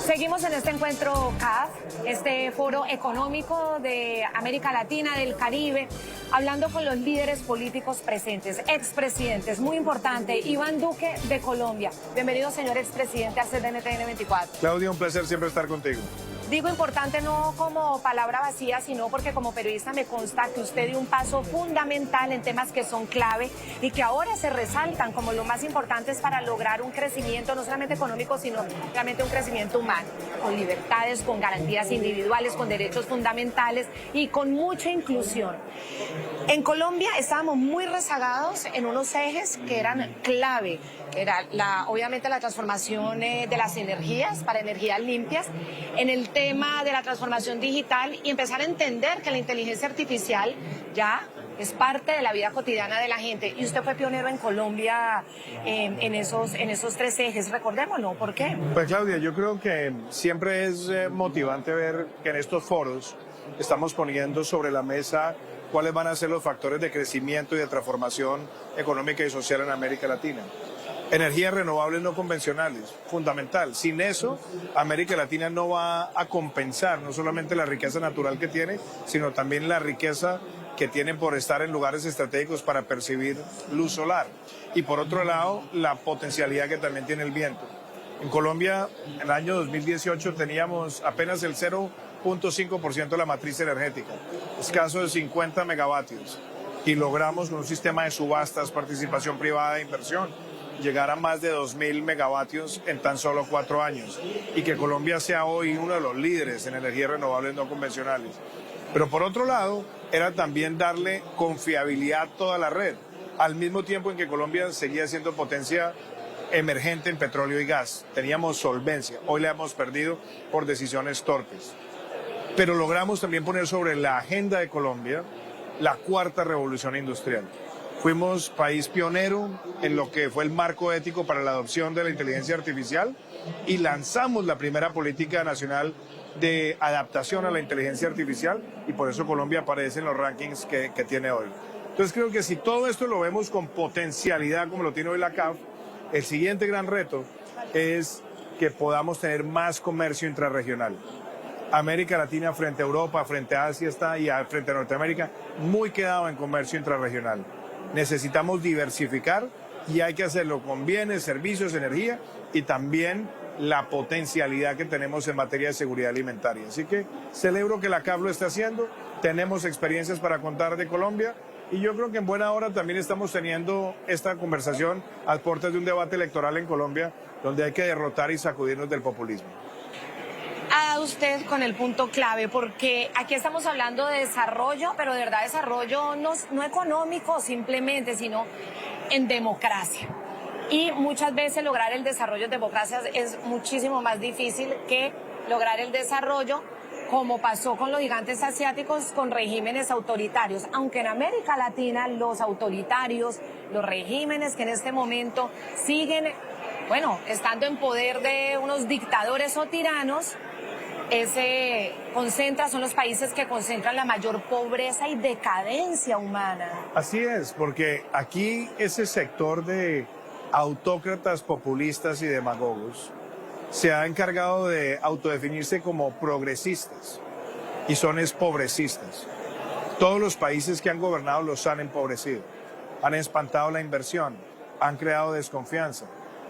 Seguimos en este encuentro CAF, este foro económico de América Latina, del Caribe, hablando con los líderes políticos presentes, expresidentes, muy importante, Iván Duque de Colombia. Bienvenido, señor expresidente, a CNTN 24. Claudia, un placer siempre estar contigo. Digo importante no como palabra vacía, sino porque como periodista me consta que usted dio un paso fundamental en temas que son clave y que ahora se resaltan como lo más importantes para lograr un crecimiento, no solamente económico, sino realmente un crecimiento humano, con libertades, con garantías individuales, con derechos fundamentales y con mucha inclusión. En Colombia estábamos muy rezagados en unos ejes que eran clave. Era obviamente la transformación de las energías para energías limpias, en el tema de la transformación digital y empezar a entender que la inteligencia artificial ya es parte de la vida cotidiana de la gente. Y usted fue pionero en Colombia en esos tres ejes, recordémoslo, ¿por qué? Pues Claudia, yo creo que siempre es motivante ver que en estos foros estamos poniendo sobre la mesa cuáles van a ser los factores de crecimiento y de transformación económica y social en América Latina. Energías renovables no convencionales, fundamental. Sin eso, América Latina no va a compensar no solamente la riqueza natural que tiene, sino también la riqueza que tiene por estar en lugares estratégicos para percibir luz solar. Y por otro lado, la potencialidad que también tiene el viento. En Colombia, en el año 2018, teníamos apenas el 0.5% de la matriz energética, escaso de 50 megavatios. Y logramos con un sistema de subastas, participación privada e inversión, llegar a más de 2.000 megavatios en tan solo 4 años y que Colombia sea hoy uno de los líderes en energías renovables no convencionales. Pero por otro lado, era también darle confiabilidad a toda la red, al mismo tiempo en que Colombia seguía siendo potencia emergente en petróleo y gas. Teníamos solvencia, hoy la hemos perdido por decisiones torpes. Pero logramos también poner sobre la agenda de Colombia la cuarta revolución industrial. Fuimos país pionero en lo que fue el marco ético para la adopción de la inteligencia artificial y lanzamos la primera política nacional de adaptación a la inteligencia artificial y por eso Colombia aparece en los rankings que tiene hoy. Entonces creo que si todo esto lo vemos con potencialidad como lo tiene hoy la CAF, el siguiente gran reto es que podamos tener más comercio intrarregional. América Latina frente a Europa, frente a Asia y frente a Norteamérica, muy quedado en comercio intrarregional. Necesitamos diversificar y hay que hacerlo con bienes, servicios, energía y también la potencialidad que tenemos en materia de seguridad alimentaria. Así que celebro que la CAF lo está haciendo, tenemos experiencias para contar de Colombia y yo creo que en buena hora también estamos teniendo esta conversación a puertas de un debate electoral en Colombia donde hay que derrotar y sacudirnos del populismo. A usted con el punto clave, porque aquí estamos hablando de desarrollo, pero de verdad desarrollo no económico simplemente, sino en democracia. Y muchas veces lograr el desarrollo en democracia es muchísimo más difícil que lograr el desarrollo como pasó con los gigantes asiáticos con regímenes autoritarios. Aunque en América Latina los autoritarios, los regímenes que en este momento siguen, estando en poder de unos dictadores o tiranos, son los países que concentran la mayor pobreza y decadencia humana. Así es, porque aquí ese sector de autócratas, populistas y demagogos se ha encargado de autodefinirse como progresistas y son pobrecistas. Todos los países que han gobernado los han empobrecido, han espantado la inversión, han creado desconfianza,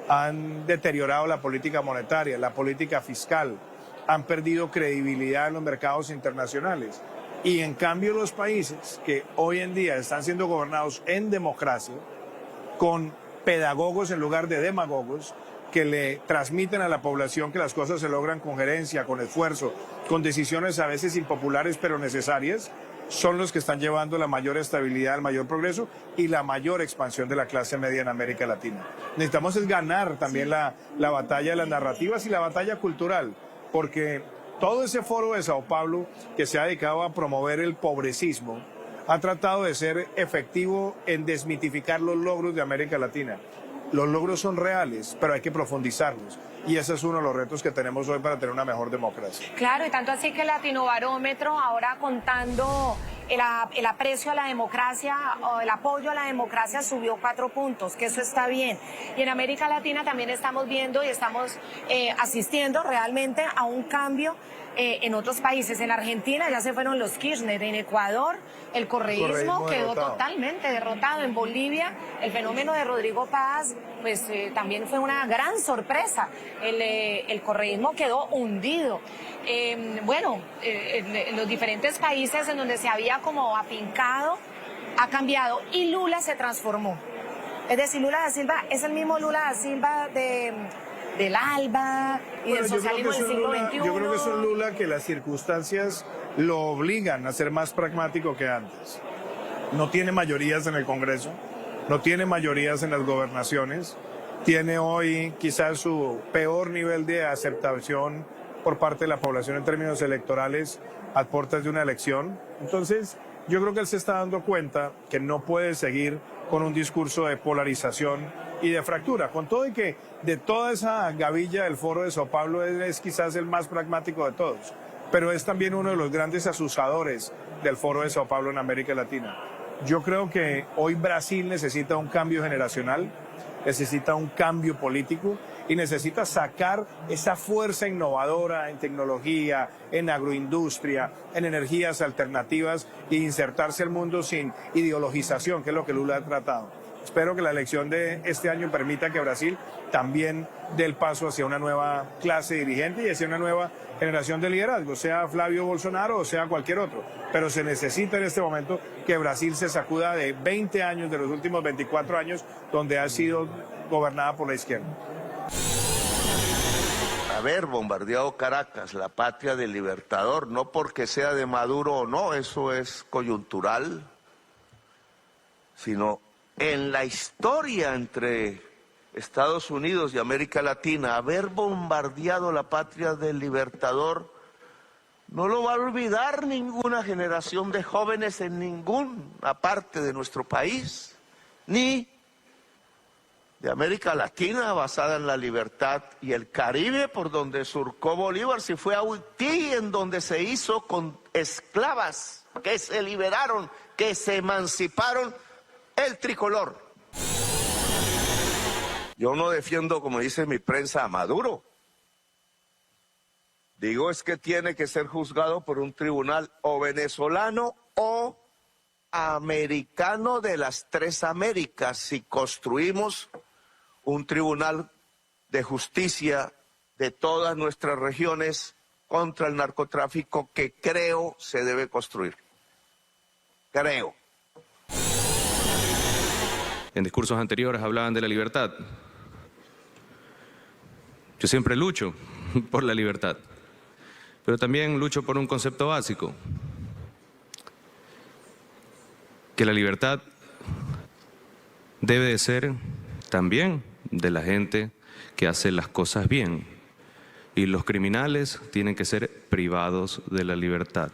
han deteriorado la política monetaria, la política fiscal, han perdido credibilidad en los mercados internacionales. Y en cambio los países que hoy en día están siendo gobernados en democracia, con pedagogos en lugar de demagogos, que le transmiten a la población que las cosas se logran con gerencia, con esfuerzo, con decisiones a veces impopulares pero necesarias, son los que están llevando la mayor estabilidad, el mayor progreso y la mayor expansión de la clase media en América Latina. Necesitamos ganar también la batalla de las narrativas y la batalla cultural, porque todo ese foro de Sao Paulo que se ha dedicado a promover el pobrecismo ha tratado de ser efectivo en desmitificar los logros de América Latina. Los logros son reales, pero hay que profundizarlos. Y ese es uno de los retos que tenemos hoy para tener una mejor democracia. Claro, y tanto así que el Latinobarómetro, ahora contando el aprecio a la democracia o el apoyo a la democracia subió 4 puntos, que eso está bien. Y en América Latina también estamos viendo y estamos asistiendo realmente a un cambio en otros países. En Argentina ya se fueron los Kirchner, en Ecuador el correísmo quedó derrotado. Totalmente derrotado. En Bolivia el fenómeno de Rodrigo Paz pues también fue una gran sorpresa. El correísmo quedó hundido. En los diferentes países en donde se había como afincado, ha cambiado y Lula se transformó. Es decir, Lula da Silva es el mismo Lula da Silva del ALBA y del socialismo del siglo XXI. Yo creo que es un Lula que las circunstancias lo obligan a ser más pragmático que antes. No tiene mayorías en el Congreso, no tiene mayorías en las gobernaciones, tiene hoy quizás su peor nivel de aceptación por parte de la población en términos electorales a puertas de una elección. Entonces, yo creo que él se está dando cuenta que no puede seguir con un discurso de polarización y de fractura, con todo y que de toda esa gavilla del Foro de Sao Paulo él es quizás el más pragmático de todos, pero es también uno de los grandes asusadores del Foro de Sao Paulo en América Latina. Yo creo que hoy Brasil necesita un cambio generacional, necesita un cambio político y necesita sacar esa fuerza innovadora en tecnología, en agroindustria, en energías alternativas e insertarse al mundo sin ideologización, que es lo que Lula ha tratado. Espero que la elección de este año permita que Brasil también dé el paso hacia una nueva clase dirigente y hacia una nueva generación de liderazgo, sea Flavio Bolsonaro o sea cualquier otro. Pero se necesita en este momento que Brasil se sacuda de 20 años, de los últimos 24 años, donde ha sido gobernada por la izquierda. Haber bombardeado Caracas, la patria del Libertador, no porque sea de Maduro o no, eso es coyuntural, sino en la historia entre Estados Unidos y América Latina, haber bombardeado la patria del Libertador no lo va a olvidar ninguna generación de jóvenes en ninguna parte de nuestro país, ni de América Latina basada en la libertad, y el Caribe por donde surcó Bolívar, si fue Haití en donde se hizo con esclavas que se liberaron, que se emanciparon, el tricolor. Yo no defiendo, como dice mi prensa, a Maduro. Digo es que tiene que ser juzgado por un tribunal o venezolano o americano de las 3 Américas, si construimos un tribunal de justicia de todas nuestras regiones contra el narcotráfico, que creo se debe construir. Creo. En discursos anteriores hablaban de la libertad. Yo siempre lucho por la libertad, pero también lucho por un concepto básico, que la libertad debe de ser también de la gente que hace las cosas bien, y los criminales tienen que ser privados de la libertad.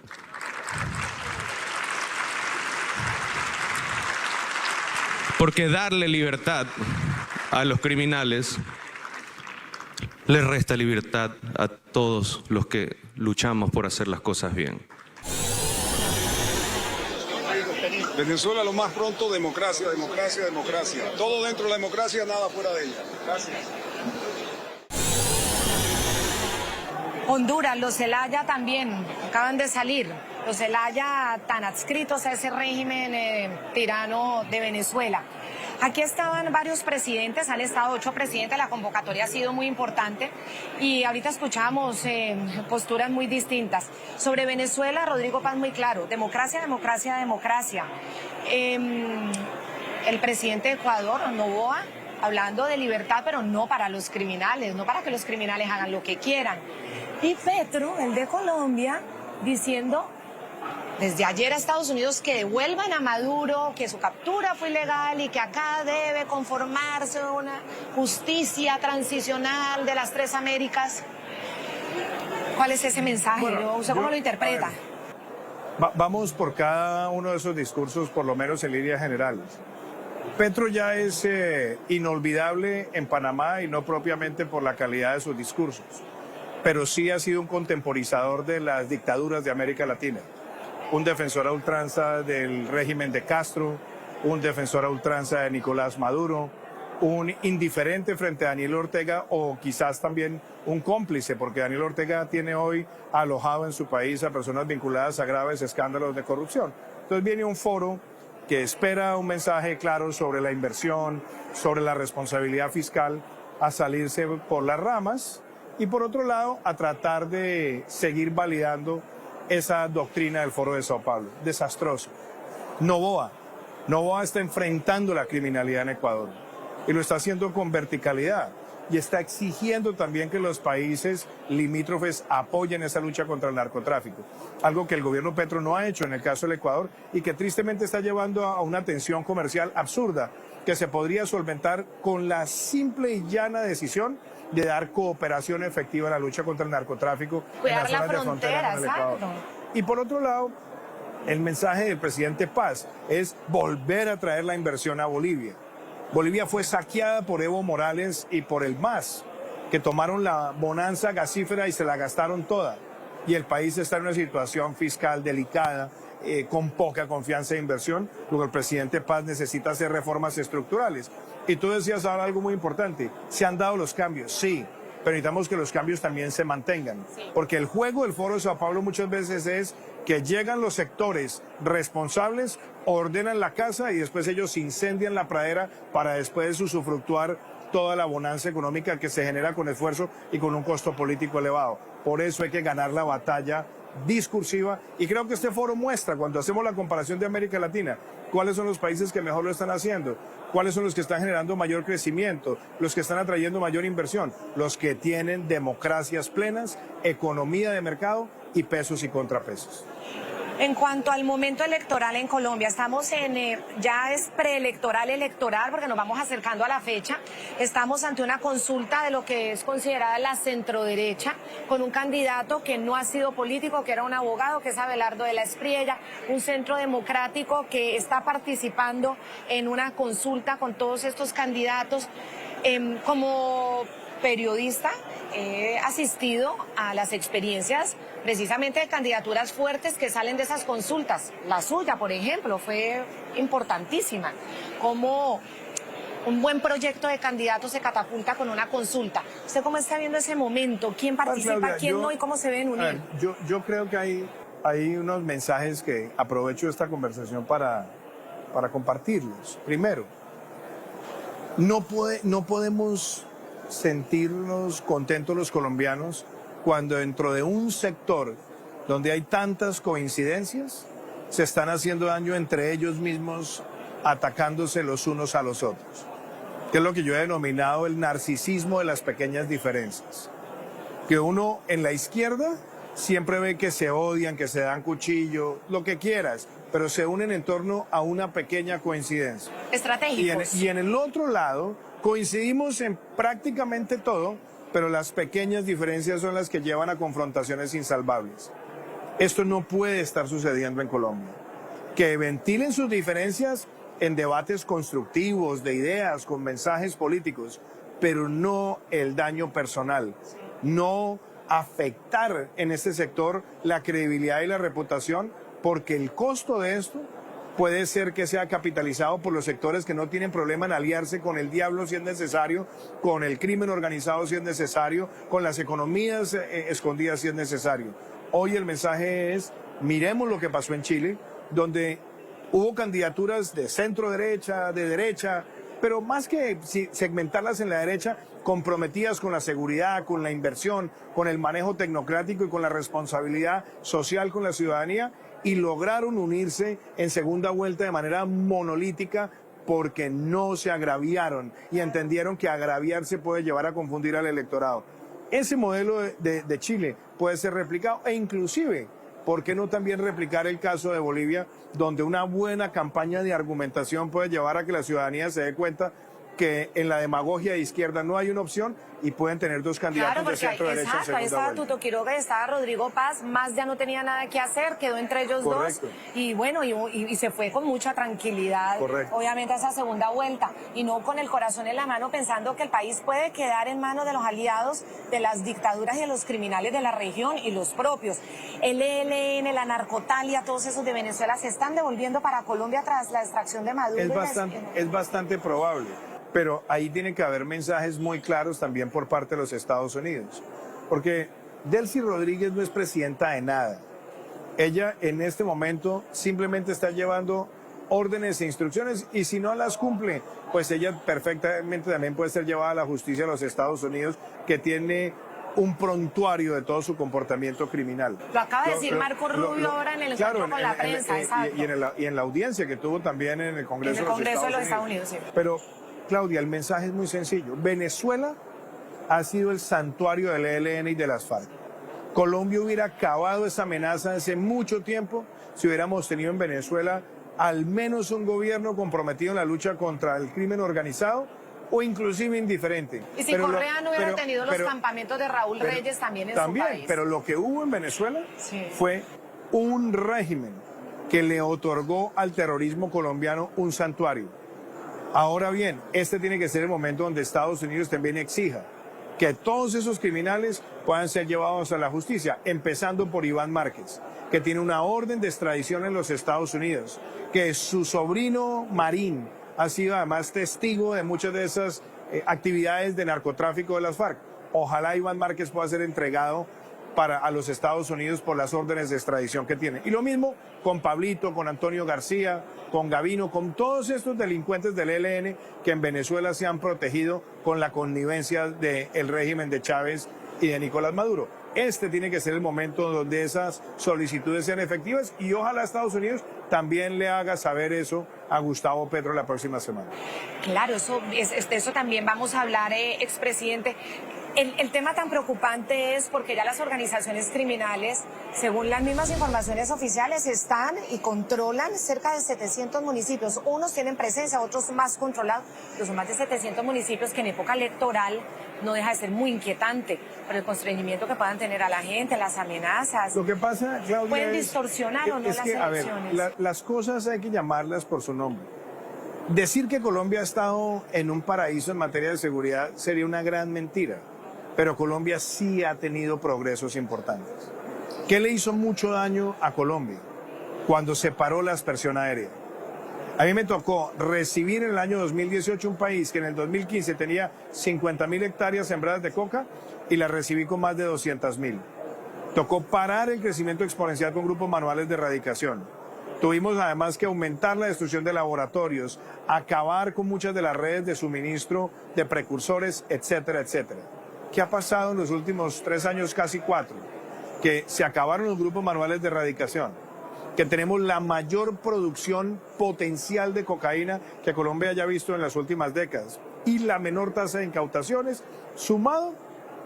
Porque darle libertad a los criminales les resta libertad a todos los que luchamos por hacer las cosas bien. Venezuela lo más pronto, democracia, democracia, democracia. Todo dentro de la democracia, nada fuera de ella. Gracias. Honduras, los Zelaya también acaban de salir. Los Zelaya tan adscritos a ese régimen tirano de Venezuela. Aquí estaban varios presidentes, han estado 8 presidentes, la convocatoria ha sido muy importante y ahorita escuchamos posturas muy distintas. Sobre Venezuela, Rodrigo Paz muy claro, democracia, democracia, democracia. El presidente de Ecuador, Noboa, hablando de libertad, pero no para los criminales, no para que los criminales hagan lo que quieran. Y Petro, el de Colombia, diciendo desde ayer a Estados Unidos que devuelvan a Maduro, que su captura fue ilegal y que acá debe conformarse una justicia transicional de las 3 Américas. ¿Cuál es ese mensaje? ¿Usted cómo lo interpreta? Vamos por cada uno de esos discursos, por lo menos en líneas generales. Petro ya es inolvidable en Panamá y no propiamente por la calidad de sus discursos, pero sí ha sido un contemporizador de las dictaduras de América Latina. un defensor a ultranza del régimen de Castro, un defensor a ultranza de Nicolás Maduro, un indiferente frente a Daniel Ortega o quizás también un cómplice, porque Daniel Ortega tiene hoy alojado en su país a personas vinculadas a graves escándalos de corrupción. Entonces viene un foro que espera un mensaje claro sobre la inversión, sobre la responsabilidad fiscal, a salirse por las ramas y por otro lado a tratar de seguir validando esa doctrina del Foro de Sao Paulo. Desastroso. Noboa está enfrentando la criminalidad en Ecuador y lo está haciendo con verticalidad y está exigiendo también que los países limítrofes apoyen esa lucha contra el narcotráfico, algo que el gobierno Petro no ha hecho en el caso del Ecuador y que tristemente está llevando a una tensión comercial absurda que se podría solventar con la simple y llana decisión de dar cooperación efectiva a la lucha contra el narcotráfico en las zonas de frontera con el Ecuador. Y por otro lado, el mensaje del presidente Paz es volver a traer la inversión a Bolivia. Bolivia fue saqueada por Evo Morales y por el MAS, que tomaron la bonanza gasífera y se la gastaron toda. Y el país está en una situación fiscal delicada, con poca confianza e inversión, luego el presidente Paz necesita hacer reformas estructurales. Y tú decías ahora algo muy importante, se han dado los cambios, sí, pero necesitamos que los cambios también se mantengan, porque el juego del Foro de Sao Paulo muchas veces es que llegan los sectores responsables, ordenan la casa y después ellos incendian la pradera para después usufructuar toda la bonanza económica que se genera con esfuerzo y con un costo político elevado. Por eso hay que ganar la batalla discursiva y creo que este foro muestra, cuando hacemos la comparación de América Latina, cuáles son los países que mejor lo están haciendo, cuáles son los que están generando mayor crecimiento, los que están atrayendo mayor inversión, los que tienen democracias plenas, economía de mercado y pesos y contrapesos. En cuanto al momento electoral en Colombia, estamos en, ya es preelectoral, electoral, porque nos vamos acercando a la fecha. Estamos ante una consulta de lo que es considerada la centroderecha, con un candidato que no ha sido político, que era un abogado, que es Abelardo de la Espriella, un centro democrático que está participando en una consulta con todos estos candidatos. Como periodista he asistido a las experiencias precisamente de candidaturas fuertes que salen de esas consultas. La suya, por ejemplo, fue importantísima. Como un buen proyecto de candidato se catapulta con una consulta. ¿Usted cómo está viendo ese momento? ¿Quién participa, Claudia, quién no y cómo se ven unir? Yo creo que hay unos mensajes que aprovecho esta conversación para compartirlos. Primero, no podemos sentirnos contentos los colombianos cuando dentro de un sector donde hay tantas coincidencias se están haciendo daño entre ellos mismos, atacándose los unos a los otros, que es lo que yo he denominado el narcisismo de las pequeñas diferencias, que uno en la izquierda siempre ve que se odian, que se dan cuchillo, lo que quieras, pero se unen en torno a una pequeña coincidencia. Estratégicos. Y en el otro lado coincidimos en prácticamente todo, pero las pequeñas diferencias son las que llevan a confrontaciones insalvables. Esto no puede estar sucediendo en Colombia. Que ventilen sus diferencias en debates constructivos, de ideas, con mensajes políticos, pero no el daño personal, no afectar en este sector la credibilidad y la reputación, porque el costo de esto puede ser que sea capitalizado por los sectores que no tienen problema en aliarse con el diablo si es necesario, con el crimen organizado si es necesario, con las economías escondidas si es necesario. Hoy el mensaje es, miremos lo que pasó en Chile, donde hubo candidaturas de centro derecha, de derecha, pero más que segmentarlas en la derecha, comprometidas con la seguridad, con la inversión, con el manejo tecnocrático y con la responsabilidad social con la ciudadanía, y lograron unirse en segunda vuelta de manera monolítica porque no se agraviaron y entendieron que agraviarse puede llevar a confundir al electorado. Ese modelo de Chile puede ser replicado e inclusive, ¿por qué no también replicar el caso de Bolivia, donde una buena campaña de argumentación puede llevar a que la ciudadanía se dé cuenta que en la demagogia de izquierda no hay una opción y pueden tener dos candidatos Claro, de porque centro derecha en exacto, ahí segunda estaba vuelta. Tuto Quiroga y estaba Rodrigo Paz, más ya no tenía nada que hacer, quedó entre ellos Correcto. dos y bueno, y se fue con mucha tranquilidad, Correcto. obviamente a esa segunda vuelta y no con el corazón en la mano pensando que el país puede quedar en manos de los aliados de las dictaduras y de los criminales de la región y los propios. El ELN, la narcotalia, todos esos de Venezuela se están devolviendo para Colombia tras la extracción de Maduro. Es bastante probable. Pero ahí tiene que haber mensajes muy claros también por parte de los Estados Unidos. Porque Delcy Rodríguez no es presidenta de nada. Ella en este momento simplemente está llevando órdenes e instrucciones y si no las cumple, pues ella perfectamente también puede ser llevada a la justicia de los Estados Unidos, que tiene un prontuario de todo su comportamiento criminal. Lo acaba de decir Marco Rubio ahora en el encuentro con la prensa, exacto. Y en la audiencia que tuvo también en el Congreso, de los Estados Unidos. Sí. Pero Claudia, el mensaje es muy sencillo. Venezuela ha sido el santuario del ELN y de las FARC. Colombia hubiera acabado esa amenaza hace mucho tiempo si hubiéramos tenido en Venezuela al menos un gobierno comprometido en la lucha contra el crimen organizado o inclusive indiferente. Y si Correa no hubiera tenido los campamentos de Raúl Reyes también en su país. Pero lo que hubo en Venezuela sí. fue un régimen que le otorgó al terrorismo colombiano un santuario. Ahora bien, este tiene que ser el momento donde Estados Unidos también exija que todos esos criminales puedan ser llevados a la justicia, empezando por Iván Márquez, que tiene una orden de extradición en los Estados Unidos, que su sobrino Marín ha sido además testigo de muchas de esas actividades de narcotráfico de las FARC. Ojalá Iván Márquez pueda ser entregado a los Estados Unidos por las órdenes de extradición que tiene. Y lo mismo con Pablito, con Antonio García, con Gavino, con todos estos delincuentes del ELN que en Venezuela se han protegido con la connivencia del régimen de Chávez y de Nicolás Maduro. Este tiene que ser el momento donde esas solicitudes sean efectivas y ojalá Estados Unidos también le haga saber eso a Gustavo Petro la próxima semana. Claro, eso también vamos a hablar, expresidente. El tema tan preocupante es porque ya las organizaciones criminales, según las mismas informaciones oficiales, están y controlan cerca de 700 municipios. Unos tienen presencia, otros más controlados, pero son más de 700 municipios que en época electoral no deja de ser muy inquietante por el constreñimiento que puedan tener a la gente, las amenazas. Lo que pasa, Claudia, pueden distorsionar o no las elecciones. A ver, las cosas hay que llamarlas por su nombre. Decir que Colombia ha estado en un paraíso en materia de seguridad sería una gran mentira. Pero Colombia sí ha tenido progresos importantes. ¿Qué le hizo mucho daño a Colombia? Cuando se paró la aspersión aérea. A mí me tocó recibir en el año 2018 un país que en el 2015 tenía 50.000 hectáreas sembradas de coca y la recibí con más de 200.000. Tocó parar el crecimiento exponencial con grupos manuales de erradicación. Tuvimos además que aumentar la destrucción de laboratorios, acabar con muchas de las redes de suministro de precursores, etcétera, etcétera. ¿Qué ha pasado en los últimos 3 años, casi 4? Que se acabaron los grupos manuales de erradicación, que tenemos la mayor producción potencial de cocaína que Colombia haya visto en las últimas décadas y la menor tasa de incautaciones, sumado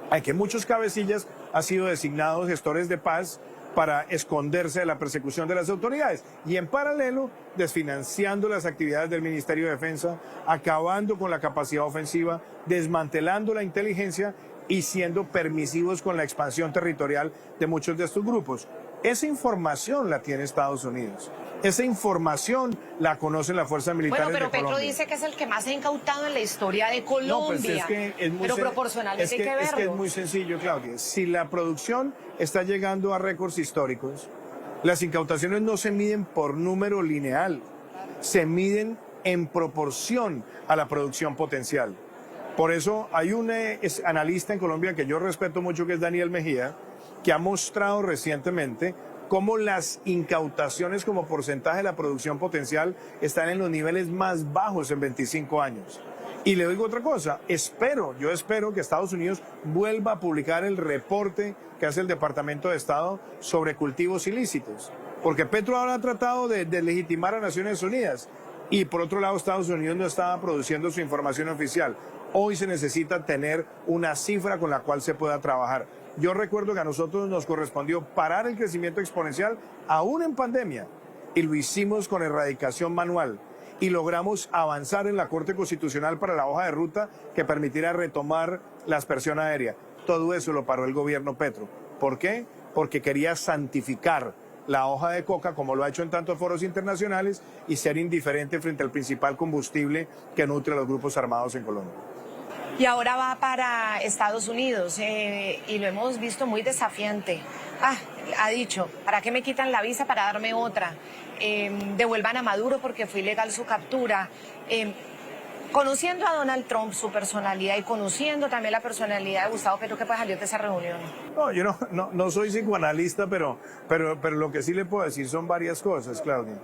a que muchos cabecillas han sido designados gestores de paz para esconderse de la persecución de las autoridades y en paralelo desfinanciando las actividades del Ministerio de Defensa, acabando con la capacidad ofensiva, desmantelando la inteligencia y siendo permisivos con la expansión territorial de muchos de estos grupos. Esa información la tiene Estados Unidos. Esa información la conocen las fuerzas militares de Colombia. Bueno, pero Petro dice que es el que más ha incautado en la historia de Colombia. No, pues es que es muy pero proporcionalmente hay que verlo. Es que es muy sencillo, Claudia. Si la producción está llegando a récords históricos, las incautaciones no se miden por número lineal, se miden en proporción a la producción potencial. Por eso hay un analista en Colombia que yo respeto mucho, que es Daniel Mejía, que ha mostrado recientemente cómo las incautaciones como porcentaje de la producción potencial están en los niveles más bajos en 25 años. Y le digo otra cosa, yo espero que Estados Unidos vuelva a publicar el reporte que hace el Departamento de Estado sobre cultivos ilícitos. Porque Petro ahora ha tratado de legitimar a Naciones Unidas y por otro lado Estados Unidos no estaba produciendo su información oficial. Hoy se necesita tener una cifra con la cual se pueda trabajar. Yo recuerdo que a nosotros nos correspondió parar el crecimiento exponencial aún en pandemia y lo hicimos con erradicación manual. y logramos avanzar en la Corte Constitucional para la hoja de ruta que permitiera retomar la aspersión aérea. Todo eso lo paró el gobierno Petro. ¿Por qué? Porque quería santificar la hoja de coca, como lo ha hecho en tantos foros internacionales, y ser indiferente frente al principal combustible que nutre a los grupos armados en Colombia. Y ahora va para Estados Unidos y lo hemos visto muy desafiante. Ha dicho, ¿para qué me quitan la visa para darme otra? Devuelvan a Maduro porque fue ilegal su captura. Conociendo a Donald Trump, su personalidad, y conociendo también la personalidad de Gustavo Petro, ¿qué puede salir de esa reunión? No, yo no soy psicoanalista, pero lo que sí le puedo decir son varias cosas, Claudia.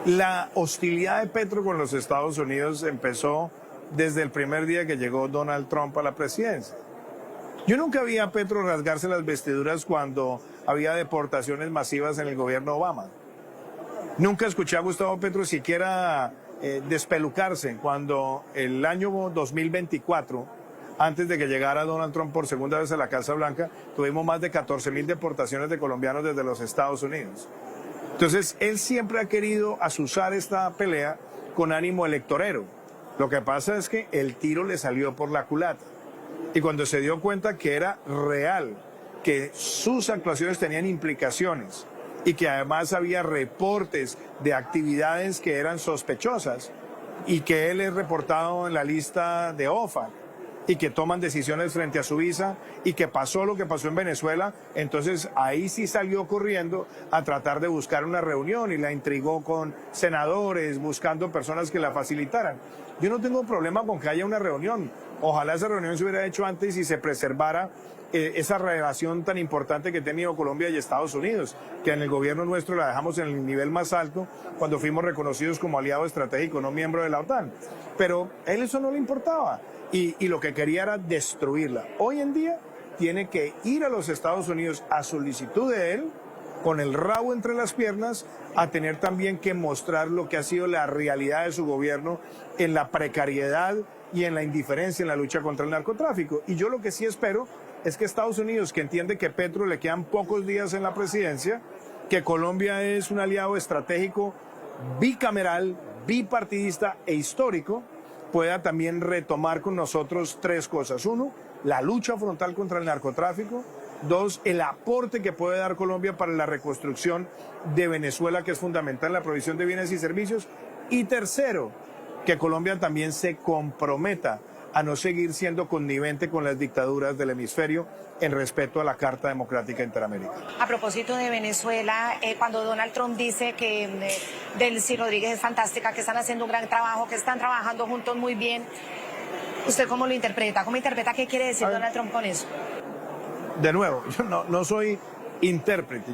La hostilidad de Petro con los Estados Unidos empezó desde el primer día que llegó Donald Trump a la presidencia. Yo nunca vi a Petro rasgarse las vestiduras cuando había deportaciones masivas en el gobierno Obama. Nunca escuché a Gustavo Petro siquiera despelucarse cuando el año 2024, antes de que llegara Donald Trump por segunda vez a la Casa Blanca, tuvimos más de 14.000 deportaciones de colombianos desde los Estados Unidos. Entonces, él siempre ha querido azuzar esta pelea con ánimo electorero. Lo que pasa es que el tiro le salió por la culata. Y cuando se dio cuenta que era real, que sus actuaciones tenían implicaciones y que además había reportes de actividades que eran sospechosas y que él es reportado en la lista de OFAC y que toman decisiones frente a su visa y que pasó lo que pasó en Venezuela, entonces ahí sí salió corriendo a tratar de buscar una reunión y la intrigó con senadores, buscando personas que la facilitaran. Yo no tengo problema con que haya una reunión. Ojalá esa reunión se hubiera hecho antes y se preservara esa relación tan importante que ha tenido Colombia y Estados Unidos, que en el gobierno nuestro la dejamos en el nivel más alto cuando fuimos reconocidos como aliado estratégico, no miembro de la OTAN. Pero a él eso no le importaba y lo que quería era destruirla. Hoy en día tiene que ir a los Estados Unidos a solicitud de él, con el rabo entre las piernas, a tener también que mostrar lo que ha sido la realidad de su gobierno en la precariedad y en la indiferencia en la lucha contra el narcotráfico. Y yo lo que sí espero es que Estados Unidos, que entiende que Petro le quedan pocos días en la presidencia, que Colombia es un aliado estratégico bicameral, bipartidista e histórico, pueda también retomar con nosotros tres cosas. Uno, la lucha frontal contra el narcotráfico. Dos, el aporte que puede dar Colombia para la reconstrucción de Venezuela, que es fundamental en la provisión de bienes y servicios. Y tercero, que Colombia también se comprometa a no seguir siendo connivente con las dictaduras del hemisferio en respeto a la Carta Democrática Interamericana. A propósito de Venezuela, cuando Donald Trump dice que Delcy Rodríguez es fantástica, que están haciendo un gran trabajo, que están trabajando juntos muy bien, ¿usted cómo lo interpreta? ¿Cómo interpreta qué quiere decir Donald Trump con eso? De nuevo, yo no soy intérprete.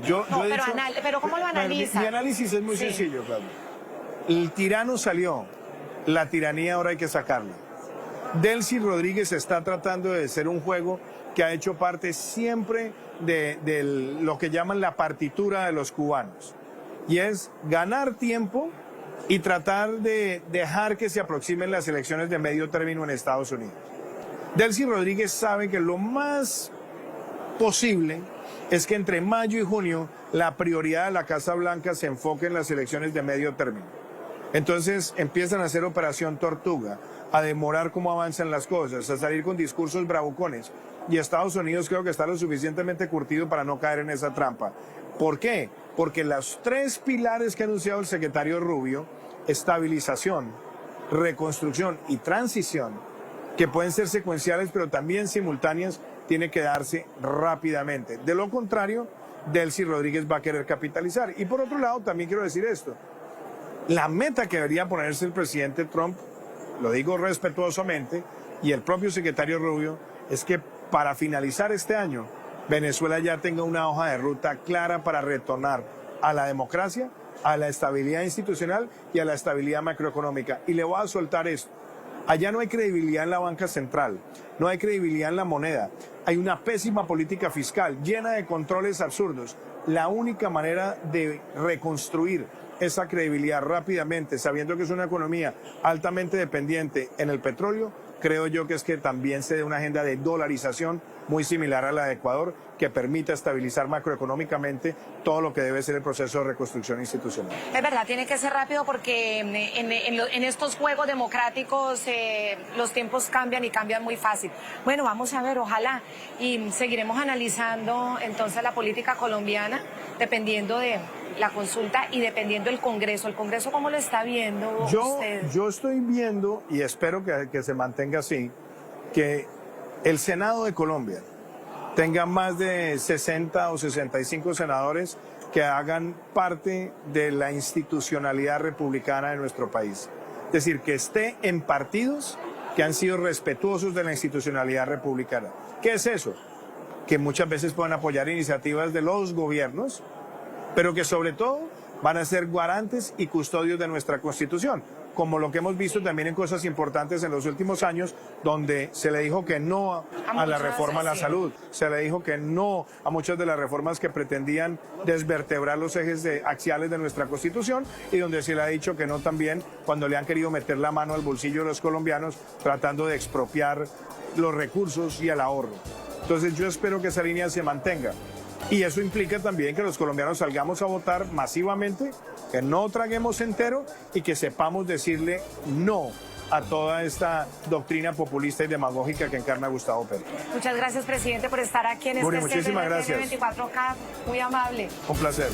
Pero ¿cómo lo analiza? Mi análisis es muy sencillo, Claudio. El tirano salió, la tiranía ahora hay que sacarla. Delcy Rodríguez está tratando de ser un juego que ha hecho parte siempre de lo que llaman la partitura de los cubanos. Y es ganar tiempo y tratar de dejar que se aproximen las elecciones de medio término en Estados Unidos. Delcy Rodríguez sabe que lo más posible es que entre mayo y junio la prioridad de la Casa Blanca se enfoque en las elecciones de medio término. Entonces empiezan a hacer operación tortuga, a demorar cómo avanzan las cosas, a salir con discursos bravucones. Y Estados Unidos creo que está lo suficientemente curtido para no caer en esa trampa. ¿Por qué? Porque los tres pilares que ha anunciado el secretario Rubio, estabilización, reconstrucción y transición, que pueden ser secuenciales pero también simultáneas, tiene que darse rápidamente. De lo contrario, Delcy Rodríguez va a querer capitalizar. Y por otro lado, también quiero decir esto. La meta que debería ponerse el presidente Trump, lo digo respetuosamente, y el propio secretario Rubio, es que para finalizar este año, Venezuela ya tenga una hoja de ruta clara para retornar a la democracia, a la estabilidad institucional y a la estabilidad macroeconómica. Y le voy a soltar esto. Allá no hay credibilidad en la banca central, no hay credibilidad en la moneda, hay una pésima política fiscal llena de controles absurdos. La única manera de reconstruir esa credibilidad rápidamente, sabiendo que es una economía altamente dependiente en el petróleo, creo yo que es que también se dé una agenda de dolarización muy similar a la de Ecuador, que permita estabilizar macroeconómicamente todo lo que debe ser el proceso de reconstrucción institucional. Es verdad, tiene que ser rápido porque en estos juegos democráticos los tiempos cambian y cambian muy fácil. Bueno, vamos a ver, ojalá, y seguiremos analizando entonces la política colombiana dependiendo de la consulta y dependiendo del Congreso. ¿El Congreso cómo lo está viendo usted? Yo estoy viendo, y espero que se mantenga así, que el Senado de Colombia tenga más de 60 o 65 senadores que hagan parte de la institucionalidad republicana de nuestro país. Es decir, que esté en partidos que han sido respetuosos de la institucionalidad republicana. ¿Qué es eso? Que muchas veces pueden apoyar iniciativas de los gobiernos, pero que sobre todo van a ser garantes y custodios de nuestra Constitución, como lo que hemos visto también en cosas importantes en los últimos años, donde se le dijo que no a la reforma a la salud, se le dijo que no a muchas de las reformas que pretendían desvertebrar los ejes axiales de nuestra Constitución, y donde se le ha dicho que no también cuando le han querido meter la mano al bolsillo de los colombianos tratando de expropiar los recursos y el ahorro. Entonces yo espero que esa línea se mantenga. Y eso implica también que los colombianos salgamos a votar masivamente, que no traguemos entero y que sepamos decirle no a toda esta doctrina populista y demagógica que encarna Gustavo Petro. Muchas gracias, presidente, por estar aquí en Muchísimas gracias. 24K. Muy amable. Un placer.